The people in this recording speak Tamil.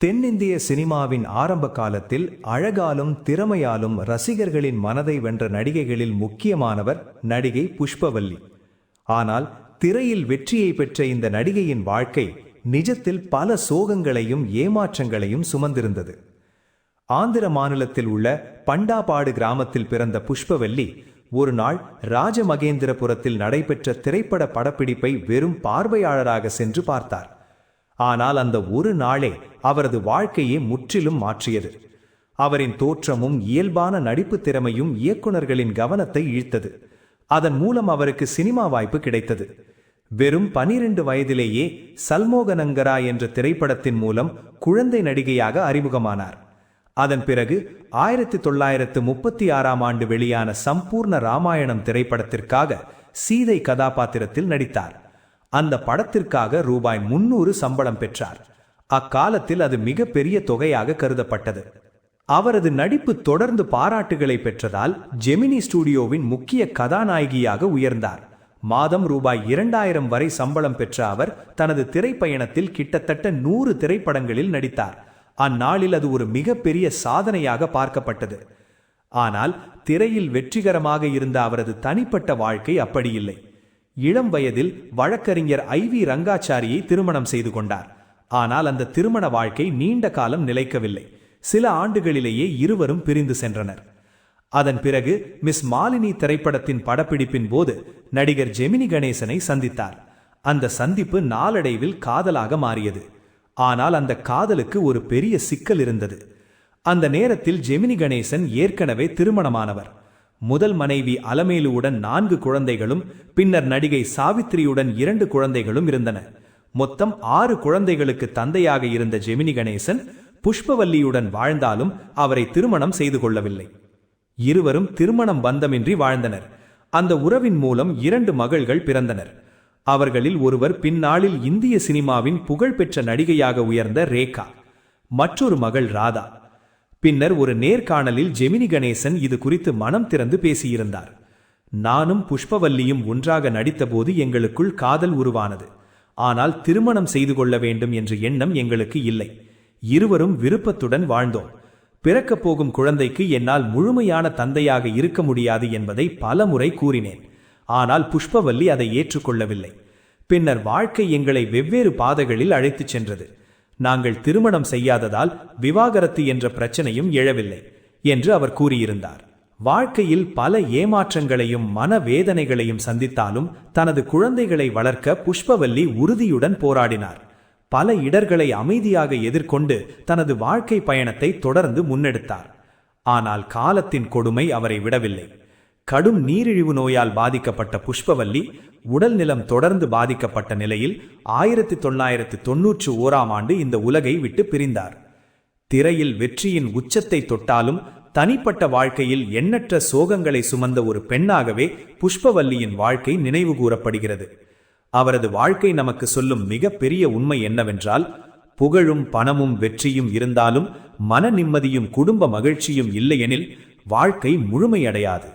தென்னிந்திய சினிமாவின் ஆரம்ப காலத்தில் அழகாலும் திறமையாலும் ரசிகர்களின் மனதை வென்ற நடிகைகளில் முக்கியமானவர் நடிகை புஷ்பவல்லி. ஆனால் திரையில் வெற்றியை பெற்ற இந்த நடிகையின் வாழ்க்கை நிஜத்தில் பல சோகங்களையும் ஏமாற்றங்களையும் சுமந்திருந்தது. ஆந்திர மாநிலத்தில் உள்ள பண்டாபாடு கிராமத்தில் பிறந்த புஷ்பவல்லி ஒரு நாள் ராஜமகேந்திரபுரத்தில் நடைபெற்ற திரைப்பட படப்பிடிப்பை வெறும் பார்வையாளராக சென்று பார்த்தார். ஆனால் அந்த ஒரு நாளே அவரது வாழ்க்கையை முற்றிலும் மாற்றியது. அவரின் தோற்றமும் இயல்பான நடிப்பு திறமையும் இயக்குநர்களின் கவனத்தை இழுத்தது. அதன் மூலம் அவருக்கு சினிமா வாய்ப்பு கிடைத்தது. வெறும் 12 வயதிலேயே சல்மோகனங்கரா என்ற திரைப்படத்தின் மூலம் குழந்தை நடிகையாக அறிமுகமானார். அதன் பிறகு 1936ஆம் ஆண்டு வெளியான சம்பூர்ண ராமாயணம் திரைப்படத்திற்காக சீதை கதாபாத்திரத்தில் நடித்தார். அந்த படத்திற்காக ரூபாய் 300 சம்பளம் பெற்றார். அக்காலத்தில் அது மிகப்பெரிய தொகையாக கருதப்பட்டது. அவரது நடிப்பு தொடர்ந்து பாராட்டுகளை பெற்றதால் ஜெமினி ஸ்டுடியோவின் முக்கிய கதாநாயகியாக உயர்ந்தார். மாதம் ரூபாய் 2000 வரை சம்பளம் பெற்ற அவர் தனது திரைப்பயணத்தில் கிட்டத்தட்ட 100 திரைப்படங்களில் நடித்தார். அந்நாளில் அது ஒரு மிகப்பெரிய சாதனையாக பார்க்கப்பட்டது. ஆனால் திரையில் வெற்றிகரமாக இருந்த அவரது தனிப்பட்ட வாழ்க்கை அப்படியில்லை. இளம் வயதில் வழக்கறிஞர் IV ரங்காச்சாரியை திருமணம் செய்து கொண்டார். ஆனால் அந்த திருமண வாழ்க்கை நீண்ட காலம் நிலைக்கவில்லை. சில ஆண்டுகளிலேயே இருவரும் பிரிந்து சென்றனர். அதன் பிறகு மிஸ் மாலினி திரைப்படத்தின் படப்பிடிப்பின் போது நடிகர் ஜெமினி கணேசனை சந்தித்தார். அந்த சந்திப்பு நாளடைவில் காதலாக மாறியது. ஆனால் அந்த காதலுக்கு ஒரு பெரிய சிக்கல் இருந்தது. அந்த நேரத்தில் ஜெமினி கணேசன் ஏற்கனவே திருமணமானவர். முதல் மனைவி அலமேலுவுடன் 4 குழந்தைகளும் பின்னர் நடிகை சாவித்திரியுடன் 2 குழந்தைகளும் இருந்தன. மொத்தம் 6 குழந்தைகளுக்கு தந்தையாக இருந்த ஜெமினி கணேசன் புஷ்பவல்லியுடன் வாழ்ந்தாலும் அவரை திருமணம் செய்து கொள்ளவில்லை. இருவரும் திருமணம் பந்தமின்றி வாழ்ந்தனர். அந்த உறவின் மூலம் 2 மகள்கள் பிறந்தனர். அவர்களில் ஒருவர் பின்னாளில் இந்திய சினிமாவின் புகழ்பெற்ற நடிகையாக உயர்ந்த ரேகா, மற்றொரு மகள் ராதா. பின்னர் ஒரு நேர்காணலில் ஜெமினி கணேசன் இது குறித்து மனம் திறந்து பேசியிருந்தார். நானும் புஷ்பவல்லியும் ஒன்றாக நடித்தபோது எங்களுக்குள் காதல் உருவானது. ஆனால் திருமணம் செய்து கொள்ள வேண்டும் என்ற எண்ணம் எங்களுக்கு இல்லை. இருவரும் விருப்பத்துடன் வாழ்ந்தோம். பிறக்கப் போகும் குழந்தைக்கு என்னால் முழுமையான தந்தையாக இருக்க முடியாது என்பதை பலமுறை கூறினேன். ஆனால் புஷ்பவல்லி அதை ஏற்றுக்கொள்ளவில்லை. பின்னர் வாழ்க்கை எங்களை வெவ்வேறு பாதைகளில் அழைத்துச் சென்றது. நாங்கள் திருமணம் செய்யாததால் விவாகரத்து என்ற பிரச்சனையும் எழவில்லை என்று அவர் கூறியிருந்தார். வாழ்க்கையில் பல ஏமாற்றங்களையும் மனவேதனைகளையும் சந்தித்தாலும் தனது குழந்தைகளை வளர்க்க புஷ்பவல்லி உறுதியுடன் போராடினார். பல இடர்களை அமைதியாக எதிர்கொண்டு தனது வாழ்க்கை பயணத்தை தொடர்ந்து முன்னெடுத்தார். ஆனால் காலத்தின் கொடுமை அவரை விடவில்லை. கடும் நீரிழிவு நோயால் பாதிக்கப்பட்ட புஷ்பவல்லி உடல் நிலம் தொடர்ந்து பாதிக்கப்பட்ட நிலையில் 1991ஆம் ஆண்டு இந்த உலகை விட்டு பிரிந்தார். திரையில் வெற்றியின் உச்சத்தை தொட்டாலும் தனிப்பட்ட வாழ்க்கையில் எண்ணற்ற சோகங்களை சுமந்த ஒரு பெண்ணாகவே புஷ்பவல்லியின் வாழ்க்கை நினைவு கூறப்படுகிறது. அவரது வாழ்க்கை நமக்கு சொல்லும் மிகப்பெரிய உண்மை என்னவென்றால், புகழும் பணமும் வெற்றியும் இருந்தாலும் மன நிம்மதியும் குடும்ப மகிழ்ச்சியும் இல்லையெனில் வாழ்க்கை முழுமையடையாது.